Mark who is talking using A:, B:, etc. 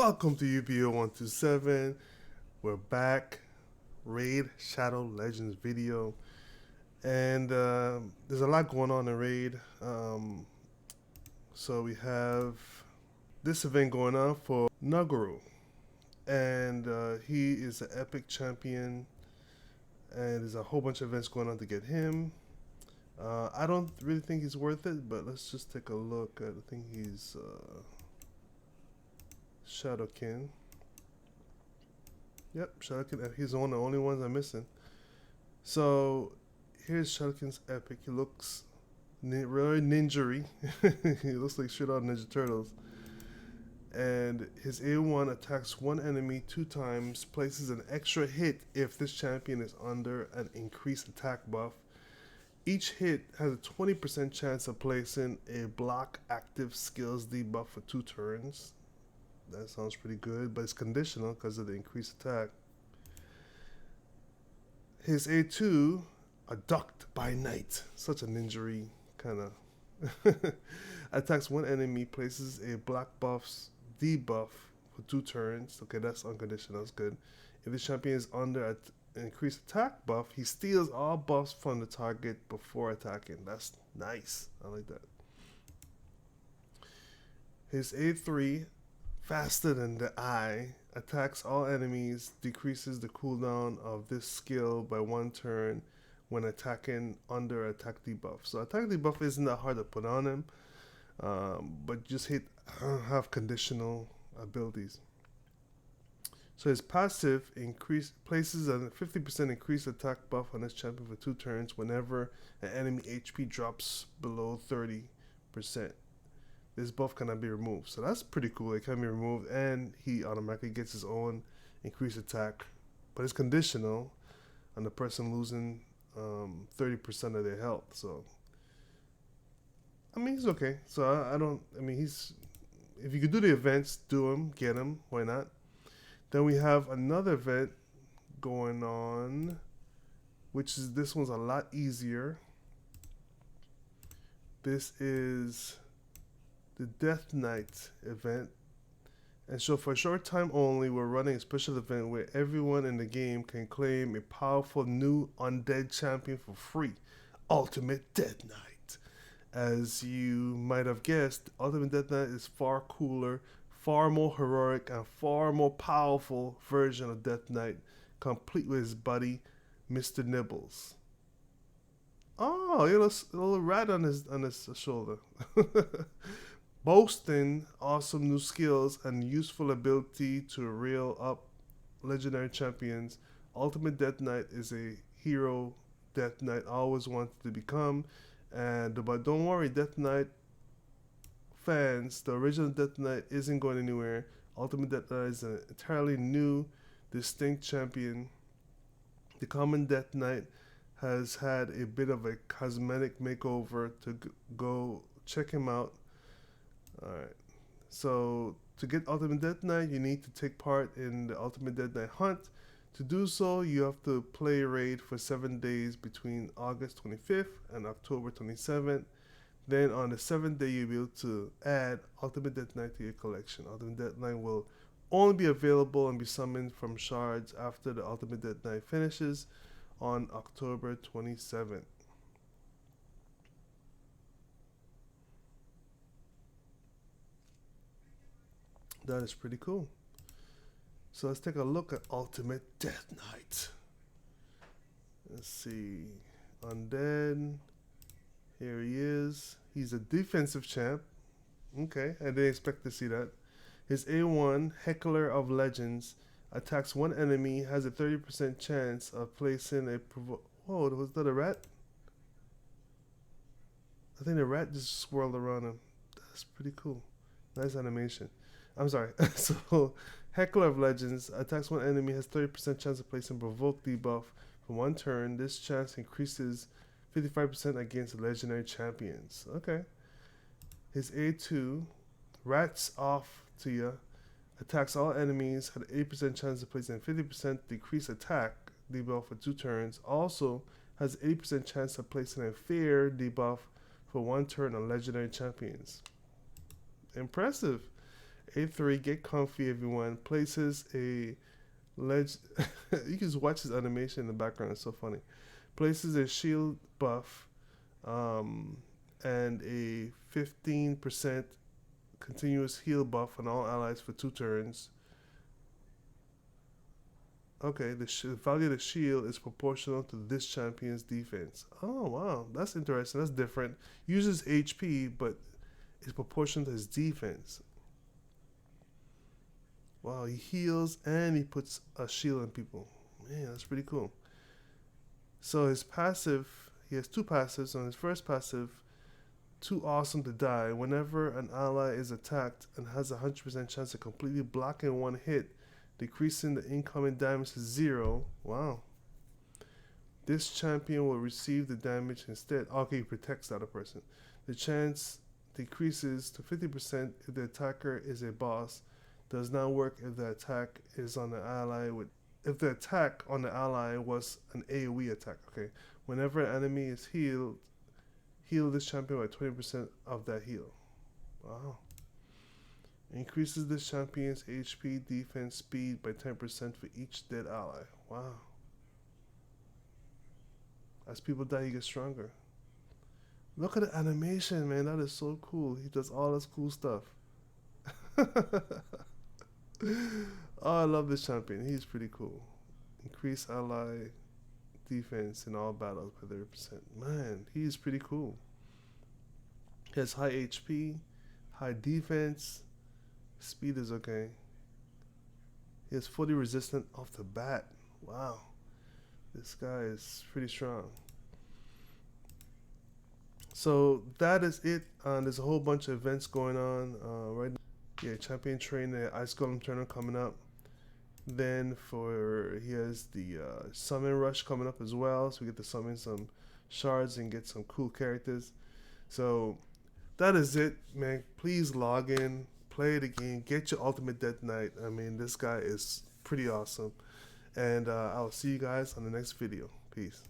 A: Welcome to UBO127. We're back. Raid Shadow Legends video. And there's a lot going on in Raid. So we have this event going on for Naguru. And he is an epic champion. And there's a whole bunch of events going on to get him. I don't really think he's worth it, but let's just take a look. I think he's Shadowkin. Yep, Shadowkin. He's one of the only ones I'm missing. So here's Shadowkin's epic. He looks really ninja-y. He looks like shit out of Ninja Turtles. And his A1 attacks one enemy 2 times, places an extra hit if this champion is under an increased attack buff. Each hit has a 20% chance of placing a block active skills debuff for 2 turns. That sounds pretty good, but it's conditional because of the increased attack. His A2, Abduct by Night, such a ninja kind of, attacks one enemy, places a black buff's debuff for 2 turns. Okay, that's unconditional, that's good. If the champion is under an increased attack buff, he steals all buffs from the target before attacking. That's nice, I like that. His A3, Faster Than the Eye, attacks all enemies, decreases the cooldown of this skill by 1 turn when attacking under attack debuff. So attack debuff isn't that hard to put on him, but just have conditional abilities. So his passive places a 50% increased attack buff on this champion for 2 turns whenever an enemy HP drops below 30%. This buff cannot be removed. So that's pretty cool. It can be removed and he automatically gets his own increased attack. But it's conditional on the person losing 30% of their health. So, I mean, he's okay. So if you could do the events, do them, get them. Why not? Then we have another event going on, this one's a lot easier. This is the Death Knight event, and so for a short time only, we're running a special event where everyone in the game can claim a powerful new undead champion for free, Ultimate Death Knight. As you might have guessed, Ultimate Death Knight is far cooler, far more heroic, and far more powerful version of Death Knight, complete with his buddy, Mr. Nibbles. Oh, he has a little rat on his shoulder. Boasting awesome new skills and useful ability to reel up legendary champions, Ultimate Death Knight is a hero Death Knight always wanted to become. But don't worry, Death Knight fans, the original Death Knight isn't going anywhere. Ultimate Death Knight is an entirely new, distinct champion. The common Death Knight has had a bit of a cosmetic makeover. To go check him out. Alright, so to get Ultimate Death Knight, you need to take part in the Ultimate Death Knight hunt. To do so, you have to play Raid for 7 days between August 25th and October 27th. Then on the 7th day, you'll be able to add Ultimate Death Knight to your collection. Ultimate Death Knight will only be available and be summoned from shards after the Ultimate Death Knight finishes on October 27th. That is pretty cool. So let's take a look at Ultimate Death Knight. Let's see. Undead. Here he is. He's a defensive champ. Okay, I didn't expect to see that. His A1, Heckler of Legends, attacks one enemy, has a 30% chance of placing a Whoa, was that a rat? I think the rat just swirled around him. That's pretty cool. Nice animation. I'm sorry. So, Heckler of Legends attacks one enemy, has 30% chance of placing Provoke debuff for 1 turn. This chance increases 55% against legendary champions. Okay. His A2, Rats Off to ya, attacks all enemies, had an 80% chance of placing 50% decreased attack debuff for 2 turns. Also has 80% chance of placing a Fear debuff for 1 turn on legendary champions. Impressive. A3, get comfy, everyone. Places a leg. You can just watch his animation in the background. It's so funny. Places a shield buff, um, and a 15% continuous heal buff on all allies for 2 turns. Okay, the value of the shield is proportional to this champion's defense. Oh wow, that's interesting. That's different. Uses HP, but it's proportional to his defense. Wow, he heals and he puts a shield on people. Man, that's pretty cool. So his passive, he has 2 passives. On his first passive, too awesome to die. Whenever an ally is attacked and has a 100% chance of completely blocking one hit, decreasing the incoming damage to 0. Wow. This champion will receive the damage instead. Okay, he protects the other person. The chance decreases to 50% if the attacker is a boss. Does not work if the attack is on the ally with. If the attack on the ally was an AoE attack. Okay. Whenever an enemy is healed, heal this champion by 20% of that heal. Wow. Increases this champion's HP, defense, speed by 10% for each dead ally. Wow. As people die, he gets stronger. Look at the animation, man. That is so cool. He does all this cool stuff. Oh, I love this champion. He's pretty cool. Increase ally defense in all battles by 30%. Man, he's pretty cool. He has high HP, high defense. Speed is okay. He is fully resistant off the bat. Wow. This guy is pretty strong. So that is it. There's a whole bunch of events going on right now. Yeah, champion train, the Ice Golem tournament coming up. Then he has the summon rush coming up as well. So we get to summon some shards and get some cool characters. So that is it, man. Please log in, play the game, get your ultimate death knight. I mean, this guy is pretty awesome. And I'll see you guys on the next video. Peace.